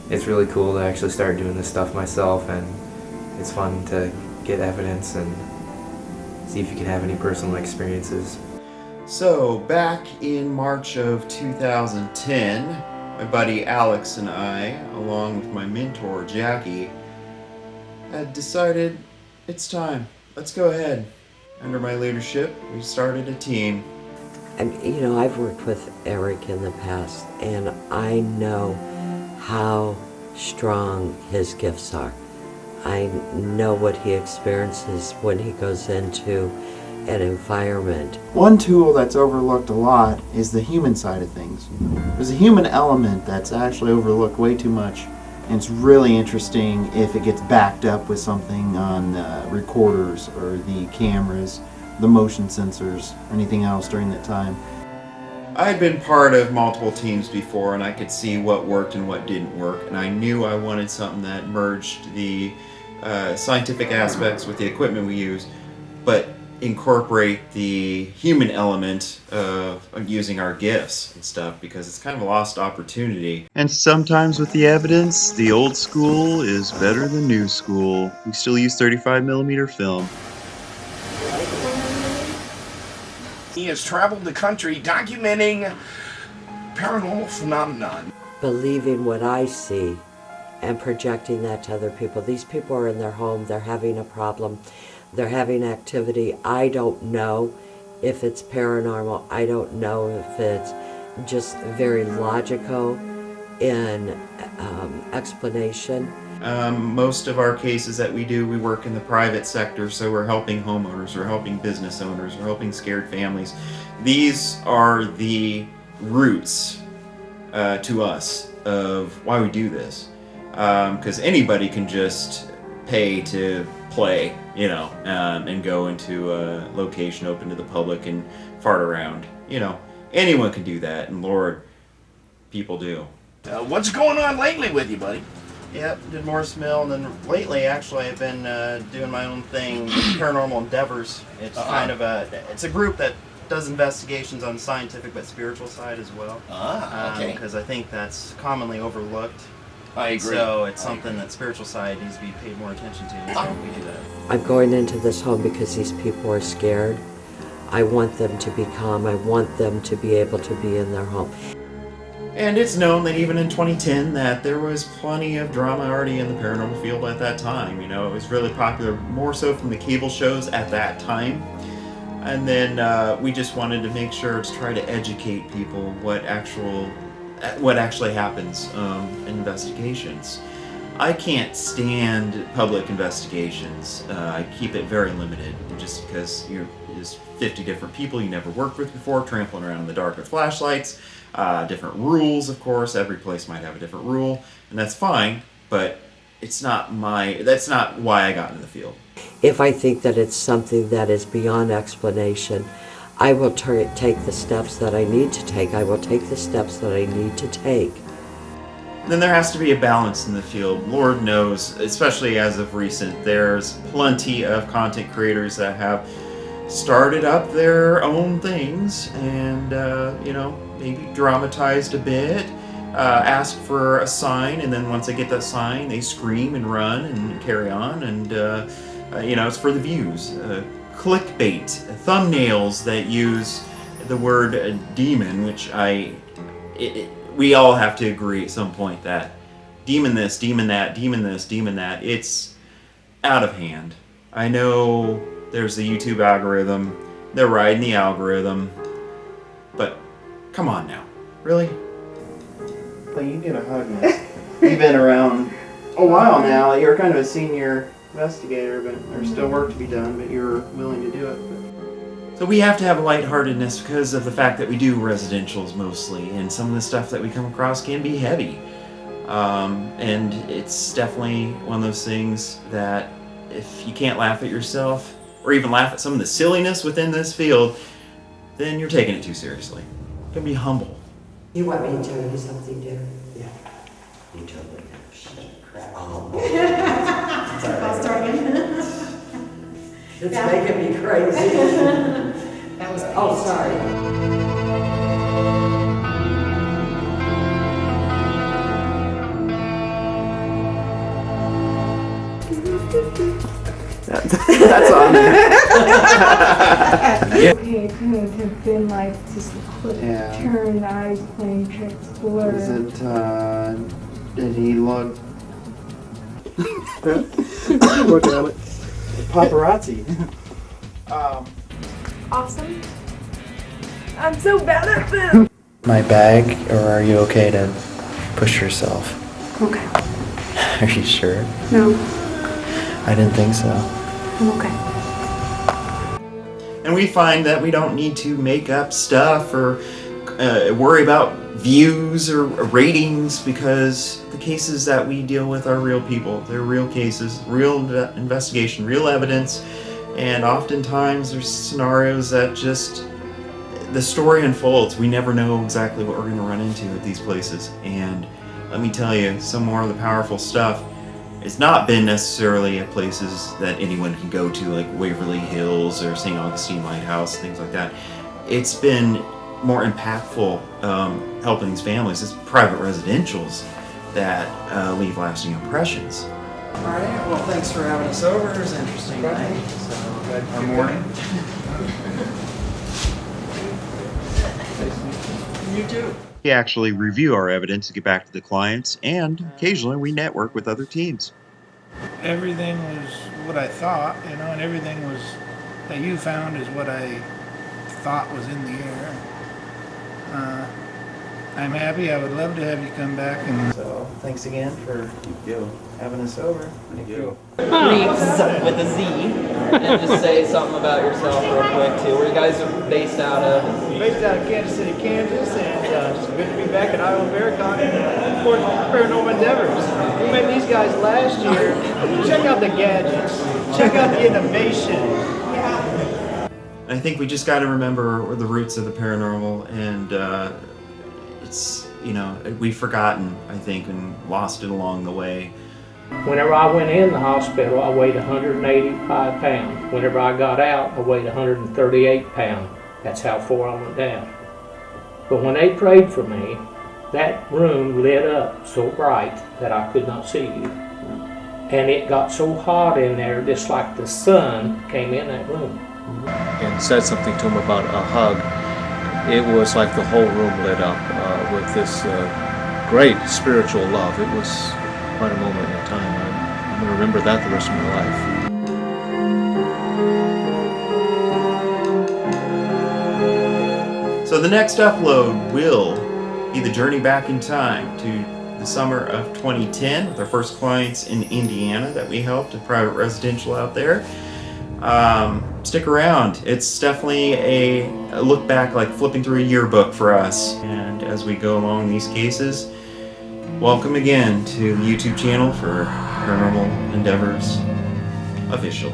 it's really cool to actually start doing this stuff myself, and it's fun to get evidence and see if you can have any personal experiences. So, back in March of 2010, my buddy Alex and I, along with my mentor Jackie, had decided it's time. Let's go ahead. Under my leadership, we started a team. And I've worked with Eric in the past, and I know how strong his gifts are. I know what he experiences when he goes into an environment. One tool that's overlooked a lot is the human side of things. There's a human element that's actually overlooked way too much, and it's really interesting if it gets backed up with something on recorders or the cameras, the motion sensors, or anything else during that time. I had been part of multiple teams before, and I could see what worked and what didn't work, and I knew I wanted something that merged the scientific aspects with the equipment we use, but incorporate the human element of using our gifts and stuff, because it's kind of a lost opportunity. And sometimes with the evidence, the old school is better than new school. We still use 35mm film. He has traveled the country documenting paranormal phenomenon. Believing what I see and projecting that to other people. These people are in their home, they're having a problem, they're having activity. I don't know if it's paranormal, I don't know if it's just very logical in explanation. Most of our cases that we do, we work in the private sector, so we're helping homeowners, we're helping business owners, we're helping scared families. These are the roots to us of why we do this. Because anybody can just pay to play, and go into a location open to the public and fart around. Anyone can do that, and Lord, people do. What's going on lately with you, buddy? Yep, did Morris Mill, and then lately, actually, I've been doing my own thing, Paranormal Endeavors. It's kind of it's a group that does investigations on the scientific but spiritual side as well. Okay. Because I think that's commonly overlooked. I agree. So it's something that spiritual side needs to be paid more attention to. So we do that. I'm going into this home because these people are scared. I want them to be calm. I want them to be able to be in their home. And it's known that even in 2010 that there was plenty of drama already in the paranormal field at that time. It was really popular, more so from the cable shows at that time. And then we just wanted to make sure to try to educate people what actually happens in investigations. I can't stand public investigations. I keep it very limited, just because there's 50 different people you never worked with before, trampling around in the dark with flashlights. Different rules, of course. Every place might have a different rule, and that's fine, but that's not why I got into the field. If I think that it's something that is beyond explanation, I will take the steps that I need to take. I will take the steps that I need to take. Then there has to be a balance in the field. Lord knows, especially as of recent, there's plenty of content creators that have started up their own things and, maybe dramatized a bit, ask for a sign, and then once they get that sign, they scream and run and carry on, and, it's for the views. Clickbait, thumbnails that use the word demon, which we all have to agree at some point that demon this, demon that, demon this, demon that, it's out of hand. I know there's the YouTube algorithm, they're riding the algorithm, but come on now, really? But you get a hug, man. You've been around a while now. You're kind of a senior investigator, but there's still work to be done, but you're willing to do it. So we have to have a lightheartedness because of the fact that we do residentials mostly, and some of the stuff that we come across can be heavy. And it's definitely one of those things that if you can't laugh at yourself, or even laugh at some of the silliness within this field, then you're taking it too seriously. You can be humble. You want me to tell you something, dear? Yeah. You totally never shit crap. Oh. I'll start again. It's making me crazy. That was Oh, sorry. That's on there. Okay, it couldn't have been like just a quick Yeah. turn, eyes playing tricks, blur. Is it, did he look? Look at it. Paparazzi. Awesome. I'm so bad at this. My bag, or are you okay to push yourself? Okay. Are you sure? No, I didn't think so. I'm okay. And we find that we don't need to make up stuff or worry about views or ratings, because the cases that we deal with are real people. They're real cases, real investigation, real evidence, and oftentimes there's scenarios that just the story unfolds. We never know exactly what we're going to run into at these places. And let me tell you, some more of the powerful stuff it's not been necessarily at places that anyone can go to, like Waverly Hills or St. Augustine Lighthouse, things like that. It's been more impactful helping these families. It's private residentials that leave lasting impressions. All right, well, thanks for having us over. It was an interesting night. So, Our morning. you too. We actually review our evidence to get back to the clients, and occasionally we network with other teams. Everything was what I thought, and everything was that you found is what I thought was in the air. I'm happy. I would love to have you come back and. So, thanks again for having us over. Thank you. Reeves with a Z, and just say something about yourself real quick too. Where you guys are based out of? Based out of Kansas City, Kansas, and it's good to be back at Iowa Vericon and of course Paranormal Endeavors. We met these guys last year. Check out the gadgets. Check out the innovation. I think we just got to remember the roots of the paranormal, and it's we've forgotten, I think, and lost it along the way. Whenever I went in the hospital, I weighed 185 pounds. Whenever I got out, I weighed 138 pounds. That's how far I went down. But when they prayed for me, that room lit up so bright that I could not see you. And it got so hot in there, just like the sun came in that room. And said something to him about a hug. It was like the whole room lit up with this great spiritual love. It was quite a moment in time. I'm going to remember that the rest of my life. So the next upload will be the journey back in time to the summer of 2010 with our first clients in Indiana that we helped, a private residential out there. Stick around. It's definitely a look back, like flipping through a yearbook for us. And as we go along these cases, welcome again to the YouTube channel for Paranormal Endeavors Official.